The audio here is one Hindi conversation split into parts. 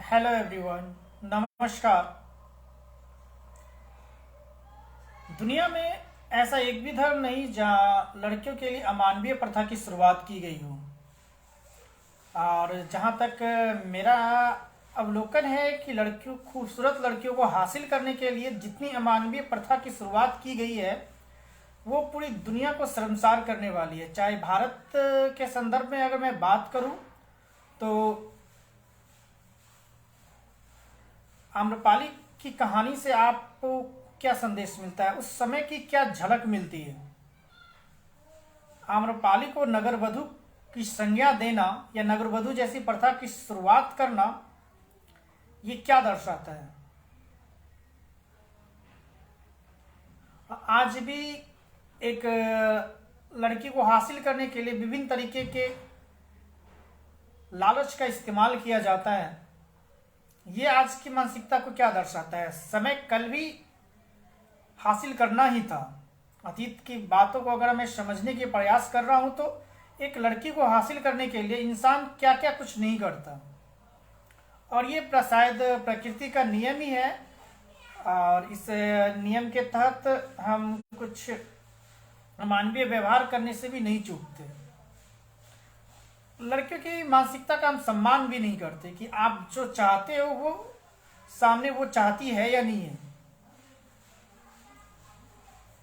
Hello everyone. नमस्कार। दुनिया में ऐसा एक भी धर्म नहीं जहाँ लड़कियों के लिए अमानवीय प्रथा की शुरुआत की गई हो। और जहाँ तक मेरा अवलोकन है कि लड़कियों खूबसूरत लड़कियों को हासिल करने के लिए जितनी अमानवीय प्रथा की शुरुआत की गई है वो पूरी दुनिया को शर्मसार करने वाली है। चाहे भारत के संदर्भ में अगर मैं बात करूं तो आम्रपाली की कहानी से आपको क्या संदेश मिलता है, उस समय की क्या झलक मिलती है। आम्रपाली को नगरवधु की संज्ञा देना या नगरवधु जैसी प्रथा की शुरुआत करना, ये क्या दर्शाता है। आज भी एक लड़की को हासिल करने के लिए विभिन्न तरीके के लालच का इस्तेमाल किया जाता है। ये आज की मानसिकता को क्या दर्शाता है। समय कल भी हासिल करना ही था। अतीत की बातों को अगर मैं समझने के प्रयास कर रहा हूं तो एक लड़की को हासिल करने के लिए इंसान क्या क्या कुछ नहीं करता, और ये शायद प्रकृति का नियम ही है। और इस नियम के तहत हम कुछ मानवीय व्यवहार करने से भी नहीं चूकते। लड़कियों की मानसिकता का हम सम्मान भी नहीं करते कि आप जो चाहते हो वो सामने वो चाहती है या नहीं है।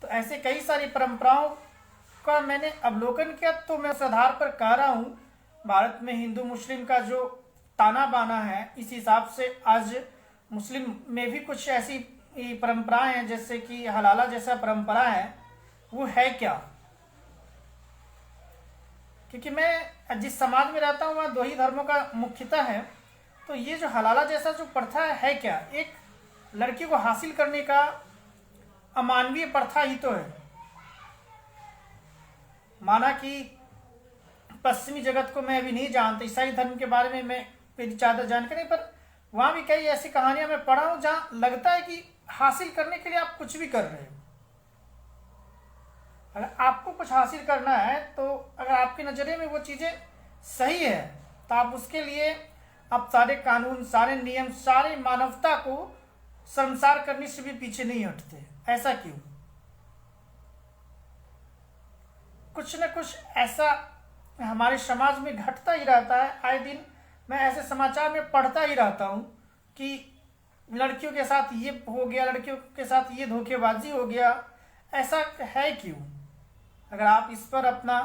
तो ऐसे कई सारी परंपराओं का मैंने अवलोकन किया, तो मैं उस आधार पर कह रहा हूं भारत में हिंदू मुस्लिम का जो ताना बाना है, इस हिसाब से आज मुस्लिम में भी कुछ ऐसी परंपराएं हैं, जैसे कि हलाला जैसा परंपरा है। वो है क्या, क्योंकि मैं जिस समाज में रहता हूँ वहाँ दो ही धर्मों का मुख्यता है। तो ये जो हलाला जैसा जो प्रथा है क्या, एक लड़की को हासिल करने का अमानवीय प्रथा ही तो है। माना कि पश्चिमी जगत को मैं अभी नहीं जानता, ईसाई धर्म के बारे में मैं मेरी ज़्यादा जानकारी, पर वहाँ भी कई ऐसी कहानियां मैं पढ़ा हूँ जहाँ लगता है कि हासिल करने के लिए आप कुछ भी कर रहे हो। अगर आपको कुछ हासिल करना है तो अगर आपके नज़रिए में वो चीज़ें सही है तो आप उसके लिए आप सारे कानून, सारे नियम, सारी मानवता को संसार करने से भी पीछे नहीं हटते। ऐसा क्यों? कुछ न कुछ ऐसा हमारे समाज में घटता ही रहता है। आए दिन मैं ऐसे समाचार में पढ़ता ही रहता हूँ कि लड़कियों के साथ ये हो गया, लड़कियों के साथ ये धोखेबाजी हो गया। ऐसा है क्यों? अगर आप इस पर अपना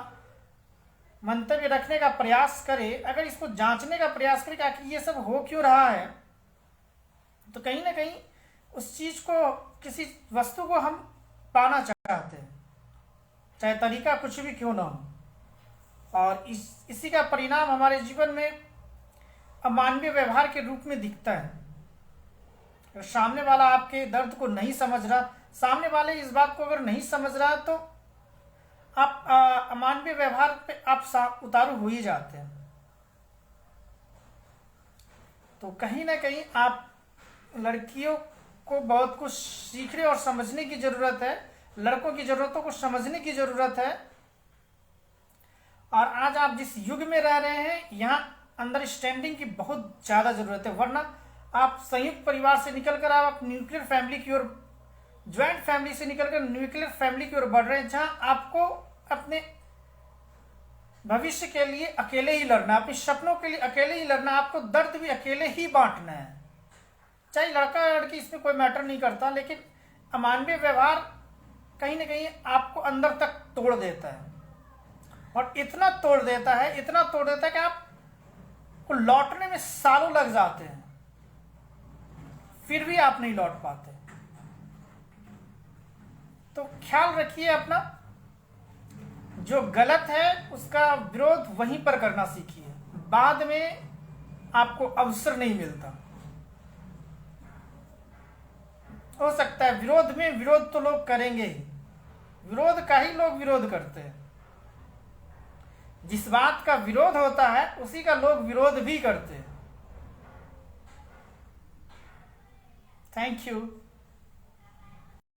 मंतव्य रखने का प्रयास करें, अगर इसको जांचने का प्रयास करें कि आखिर ये सब हो क्यों रहा है, तो कहीं ना कहीं उस चीज को, किसी वस्तु को हम पाना चाहते हैं, चाहे तरीका कुछ भी क्यों ना हो। और इसी का परिणाम हमारे जीवन में अमानवीय व्यवहार के रूप में दिखता है। अगर सामने वाला आपके दर्द को नहीं समझ रहा, सामने वाले इस बात को अगर नहीं समझ रहा, तो आप अमानवीय व्यवहार पे आप उतारू हो ही जाते हैं। तो कहीं ना कहीं आप लड़कियों को बहुत कुछ सीखने और समझने की जरूरत है, लड़कों की जरूरतों को समझने की जरूरत है। और आज आप जिस युग में रह रहे हैं, यहाँ अंडरस्टैंडिंग की बहुत ज्यादा जरूरत है। वरना आप संयुक्त परिवार से निकलकर आप न्यूक्लियर फैमिली की ओर, ज्वाइंट फैमिली से निकलकर न्यूक्लियर फैमिली की ओर बढ़ रहे हैं, जहां आपको अपने भविष्य के लिए अकेले ही लड़ना, अपने सपनों के लिए अकेले ही लड़ना, आपको दर्द भी अकेले ही बांटना है। चाहे लड़का या लड़की, इसमें कोई मैटर नहीं करता, लेकिन अमानवीय व्यवहार कहीं ना कहीं आपको अंदर तक तोड़ देता है। और इतना तोड़ देता है, इतना तोड़ देता है कि आपको लौटने में सालों लग जाते हैं, फिर भी आप नहीं लौट पाते। तो ख्याल रखिए अपना, जो गलत है उसका विरोध वहीं पर करना सीखिए, बाद में आपको अवसर नहीं मिलता। हो सकता है विरोध में विरोध तो लोग करेंगे ही, विरोध का ही लोग विरोध करते हैं। जिस बात का विरोध होता है उसी का लोग विरोध भी करते हैं। Thank you.